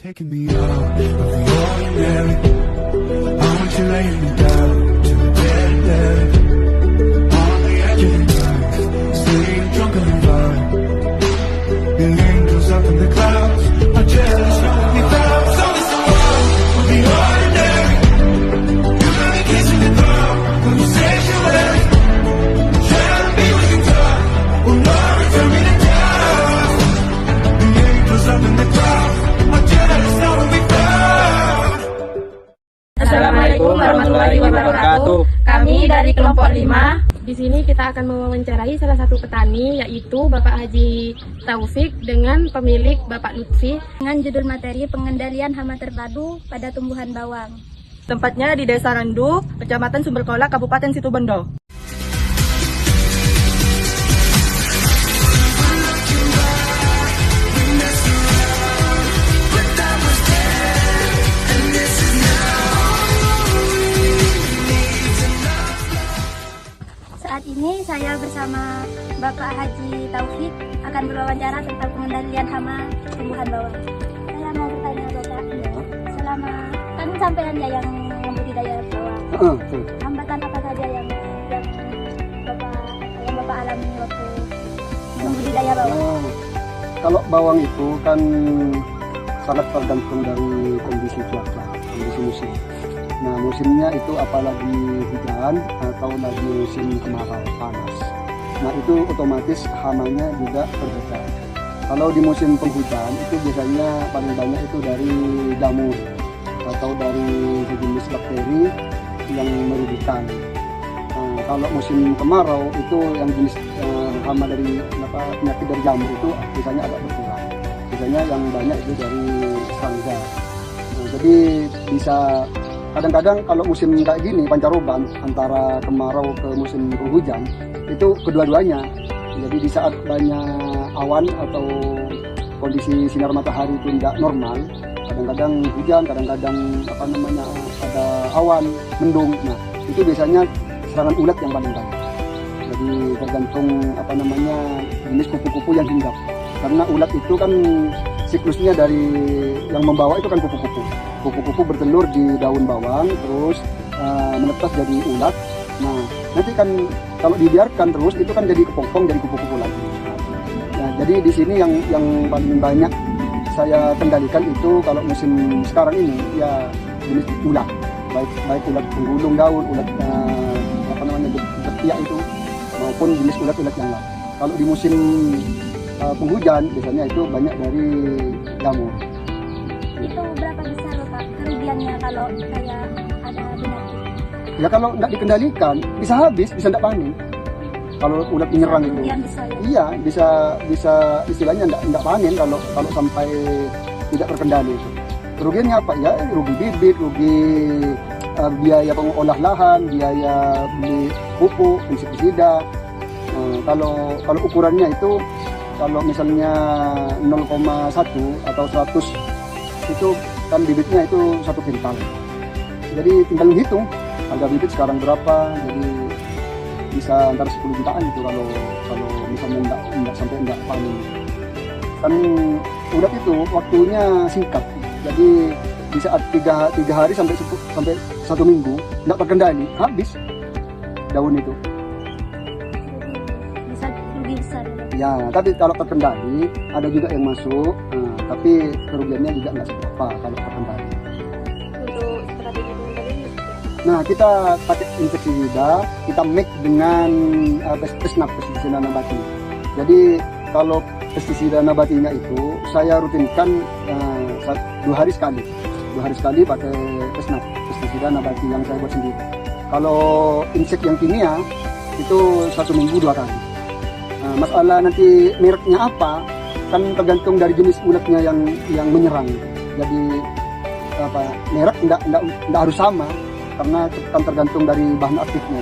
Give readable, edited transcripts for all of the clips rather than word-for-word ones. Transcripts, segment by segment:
Taking me out of the ordinary. I want you laying me down to the dead. On the edge of the knife, staying drunk on the vine. The angels up in the clouds are jealous of me down. So it's the world of the ordinary. You got me kissing the ground from the sanctuary. Trying to be what you done. Will not return me to dust. The angels up in the clouds. Assalamualaikum warahmatullahi wabarakatuh. Kami dari kelompok 5. Di sini kita akan mewawancarai salah satu petani, yaitu Bapak Haji Taufik dengan pemilik Bapak Lutfi, dengan judul materi pengendalian hama terpadu pada tumbuhan bawang. Tempatnya di Desa Rendu, Kecamatan Sumberkolak, Kabupaten Situbondo. Saat ini saya bersama Bapak Haji Taufik akan berwawancara tentang pengendalian hama tumbuhan bawang. Saya mau bertanya Bapak, selama kan sampean ya yang membudidaya bawang, hambatan apa saja yang Bapak alami waktu membudidaya bawang? Kalau bawang itu kan sangat tergantung dari kondisi cuaca, kondisi musim. Nah, musimnya itu apalagi hujan atau lagi musim kemarau panas. Nah, itu otomatis hamanya juga berbeda. Kalau di musim penghujan itu biasanya paling banyak itu dari jamur atau dari sejenis bakteri yang merugikan. Nah, kalau musim kemarau itu yang jenis hama dari penyakit dari jamur itu biasanya agak berkurang. Biasanya yang banyak itu dari serangga. Nah, jadi bisa kadang-kadang kalau musim kayak gini pancaroban antara kemarau ke musim penghujan itu kedua-duanya. Jadi di saat banyak awan atau kondisi sinar matahari itu tidak normal, kadang-kadang hujan, kadang-kadang ada awan mendung. Nah, itu biasanya serangan ulat yang paling banyak. Jadi tergantung jenis kupu-kupu yang hinggap. Karena ulat itu kan siklusnya dari yang membawa itu kan kupu-kupu. Kupu-kupu bertelur di daun bawang, terus menetas jadi ulat. Nah, nanti kan kalau dibiarkan terus itu kan jadi kepompong, jadi kupu-kupu lagi. Nah, jadi di sini yang paling banyak saya kendalikan itu kalau musim sekarang ini ya jenis ulat, baik ulat penggulung daun, ulat ketiak itu maupun jenis ulat-ulat yang lain. Kalau di musim penghujan biasanya itu banyak dari jamur. Itu berapa besar Pak kerugiannya kalau kayak ada penyakit? Ya kalau nggak dikendalikan bisa habis, bisa nggak panen. Kalau ulat menyerang itu, iya bisa istilahnya nggak panen kalau sampai tidak terkendali itu. Kerugiannya apa ya? Rugi bibit, rugi biaya pengolah lahan, biaya beli pupuk, insektisida. Kalau ukurannya itu kalau misalnya 0,1 atau 100 itu kan bibitnya itu 1 kintal. Jadi tinggal menghitung harga bibit sekarang berapa. Jadi bisa antara 10 jutaan itu kalau misalnya enggak panen. Kan ulat itu waktunya singkat. Jadi di saat 3 hari sampai 1 minggu enggak terkendali, habis daun itu. Bisa rugi besar. Ya, tapi kalau terkendali ada juga yang masuk, tapi kerugiannya juga nggak seberapa kalau terkendali. Untuk strategi pengendalian. Nah, kita pakai insektisida, kita mix dengan pestisida nabati. Jadi kalau pestisida nabatinya itu saya rutinkan 2 hari sekali. 2 hari sekali pakai pestisida nabati yang saya buat sendiri. Kalau insek yang kimia itu 1 minggu 2 kali. Nah, masalah nanti mereknya apa kan tergantung dari jenis ulatnya yang menyerang. Jadi merek enggak harus sama karena kan tergantung dari bahan aktifnya.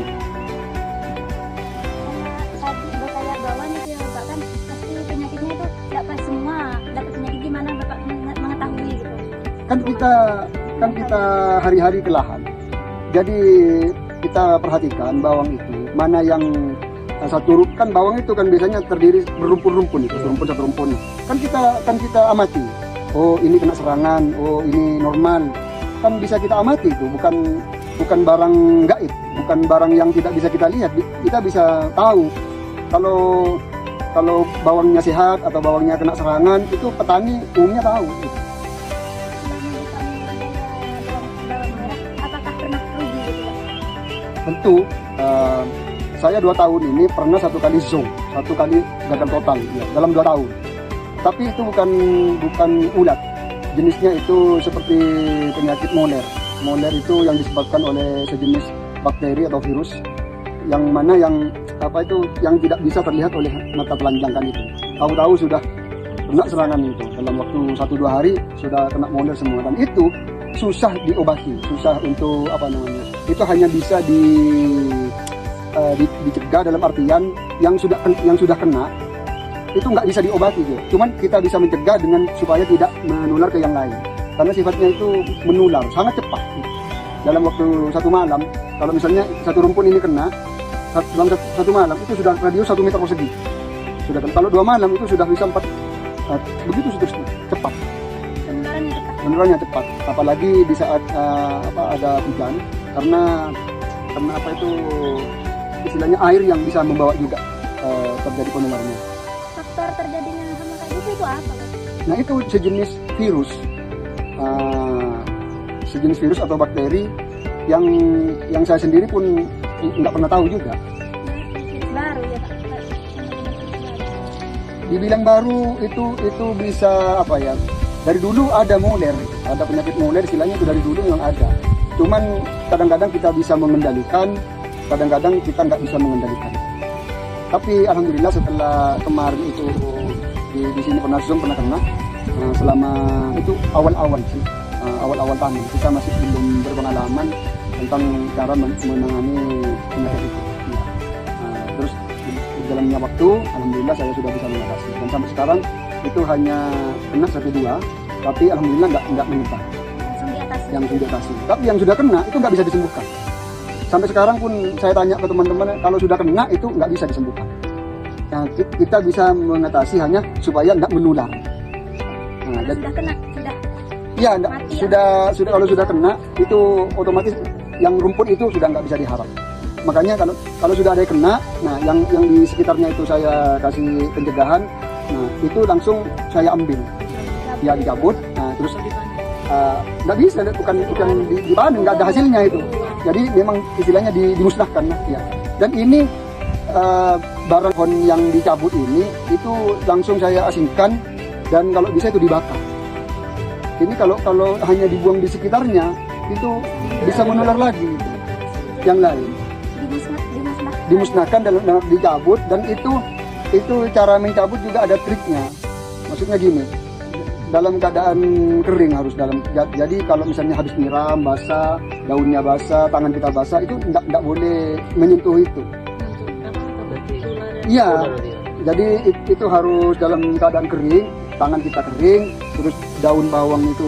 Tadi kayak bawang itu ya Bapak, kan pasti penyakitnya itu dapat semua. Dapat penyakit gimana Bapak mengetahui gitu? Kan kita hari-hari ke lahan. Jadi kita perhatikan bawang itu mana yang satu kan bawang itu kan biasanya terdiri berumpun-rumpun itu, satu rumpun. Kan kita amati oh ini kena serangan, oh ini normal. Kan bisa kita amati itu, bukan barang gaib, bukan barang yang tidak bisa kita lihat. Kita bisa tahu kalau bawangnya sehat atau bawangnya kena serangan, itu petani umumnya tahu. Bawang merah, apakah pernah rugi gitu Pak? Tentu saya 2 tahun ini pernah 1 kali zonk, 1 kali gagal total ya, dalam 2 tahun. Tapi itu bukan ulat, jenisnya itu seperti penyakit moler. Moler itu yang disebabkan oleh sejenis bakteri atau virus yang mana yang tidak bisa terlihat oleh mata telanjang kan itu. Tahu-tahu sudah kena serangan itu, dalam waktu 1-2 hari sudah kena moler semua, dan itu susah diobati, susah untuk itu hanya bisa dicegah, dalam artian yang sudah kena itu nggak bisa diobati gitu. Cuman kita bisa mencegah dengan supaya tidak menular ke yang lain, karena sifatnya itu menular sangat cepat gitu. Dalam waktu 1 malam, kalau misalnya 1 rumpun ini kena dalam 1 malam itu sudah radius 1 meter persegi sudah. Kalau 2 malam itu sudah bisa 4, begitu seterusnya, cepat. Penularannya cepat, apalagi di saat ada hujan, karena istilahnya air yang bisa membawa juga terjadi penularannya. Faktor terjadinya hama kayak gitu itu apa Pak? Nah itu sejenis virus atau bakteri yang saya sendiri pun nggak pernah tahu juga. Baru ya Pak? Dibilang baru itu bisa dari dulu ada moler, ada penyakit moler, istilahnya itu dari dulu yang ada. Cuman kadang-kadang kita bisa mengendalikan, kadang-kadang kita nggak bisa mengendalikan. Tapi alhamdulillah setelah kemarin itu di sini pernah kena, selama itu awal-awal tanam, kita masih belum berpengalaman tentang cara menangani penyakit itu. Terus berjalannya waktu, alhamdulillah saya sudah bisa mengatasi, dan sampai sekarang itu hanya kena 1-2, tapi alhamdulillah nggak menyebar. Langsung diatasi. Tapi yang sudah kena itu nggak bisa disembuhkan. Sampai sekarang pun saya tanya ke teman-teman, kalau sudah kena itu nggak bisa disembuhkan. Nah, kita bisa mengatasi hanya supaya nggak menular. Nah, Sudah kena, sudah. Ya, Mati, sudah kalau sudah kena itu otomatis yang rumput itu sudah nggak bisa diharap. Makanya kalau sudah ada yang kena, nah yang di sekitarnya itu saya kasih pencegahan. Nah itu langsung saya ambil, ya dicabut. Nah terus nggak bisa, bukan dipanen, nggak ada hasilnya itu. Jadi memang istilahnya dimusnahkan lah ya. Dan ini barang pohon yang dicabut ini itu langsung saya asingkan, dan kalau bisa itu dibakar. Ini kalau hanya dibuang di sekitarnya itu bisa menular lagi gitu. Yang lain dimusnahkan dan dicabut, dan itu cara mencabut juga ada triknya. Maksudnya gini, dalam keadaan kering harus jadi kalau misalnya habis nyiram basah, daunnya basah, tangan kita basah, itu enggak boleh menyentuh itu. Iya, jadi itu harus dalam keadaan kering, tangan kita kering, terus daun bawang itu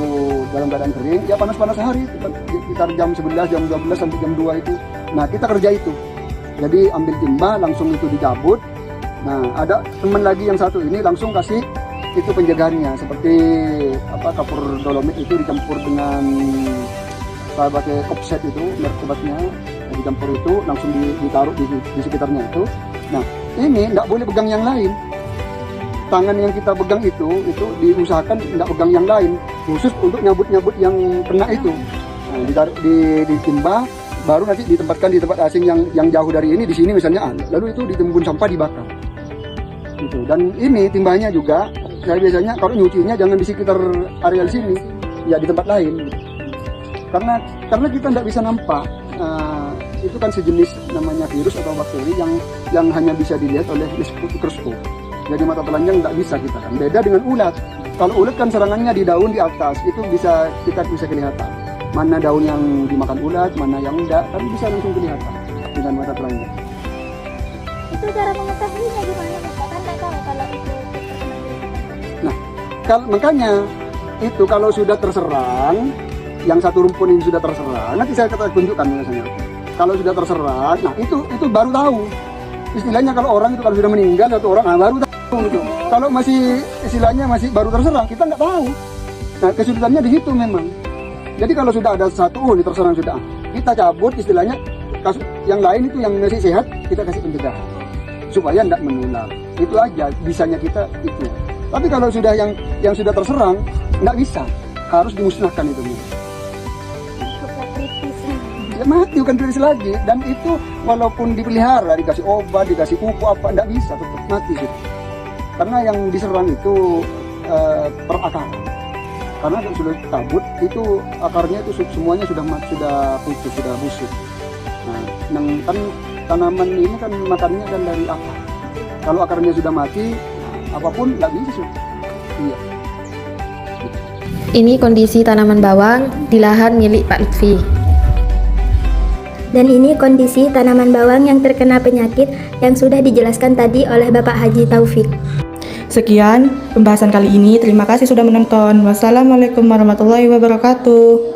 dalam keadaan kering, ya panas-panas hari, sekitar jam 11, jam 12 sampai jam 2 itu. Nah kita kerja itu, jadi ambil timba langsung itu dicabut. Nah ada teman lagi yang satu ini langsung kasih itu penjagaannya, seperti kapur dolomit itu dicampur dengan saya pakai kopset itu, merek obatnya, dicampur itu langsung ditaruh di sekitarnya itu. Nah ini nggak boleh pegang yang lain, tangan yang kita pegang itu diusahakan nggak pegang yang lain, khusus untuk nyabut yang kena itu. Nah, ditaruh di timba, baru nanti ditempatkan di tempat asing yang jauh dari ini, di sini misalnya, lalu itu ditimbun sampah, dibakar gitu. Dan ini timbanya juga saya biasanya kalau nyucinya jangan di sekitar areal sini, ya di tempat lain, karena kita nggak bisa nampak. Itu kan sejenis namanya virus atau bakteri yang hanya bisa dilihat oleh mikroskop. Jadi mata telanjang nggak bisa kita kan. Beda dengan ulat. Kalau ulat kan serangannya di daun di atas, itu kita bisa kelihatan mana daun yang dimakan ulat, mana yang enggak, kan bisa langsung kelihatan dengan mata telanjang. Itu cara mengetahuinya gimana Pak? Kan nggak tahu kalau itu terkena virus. Nah, makanya itu kalau sudah terserang, yang satu rumpun ini sudah terserang, nanti saya tunjukkan misalnya. Kalau sudah terserang, nah itu baru tahu. Istilahnya kalau orang itu kalau sudah meninggal satu orang, baru tahu gitu. Kalau masih istilahnya masih baru terserang, kita nggak tahu. Nah, kesulitannya di situ memang. Jadi kalau sudah ada satu, ini terserang sudah, kita cabut istilahnya, yang lain itu yang masih sehat, kita kasih pencegahan. Supaya tidak menular. Itu aja, bisanya kita itu. Tapi kalau sudah yang sudah terserang, tidak bisa. Harus dimusnahkan itu. Ya mati, bukan kritis lagi. Dan itu walaupun dipelihara, dikasih obat, dikasih pupuk apa, tidak bisa, tetap mati sih. Karena yang diserang itu perakaran. Karena sudah kabut, itu akarnya itu semuanya sudah putus, sudah busuk. Nah, yang kan tanaman ini kan makannya kan dari akar. Kalau akarnya sudah mati, apapun nggak bisa. Iya. Ini kondisi tanaman bawang di lahan milik Pak Lutfi. Dan ini kondisi tanaman bawang yang terkena penyakit yang sudah dijelaskan tadi oleh Bapak Haji Taufik. Sekian pembahasan kali ini. Terima kasih sudah menonton. Wassalamualaikum warahmatullahi wabarakatuh.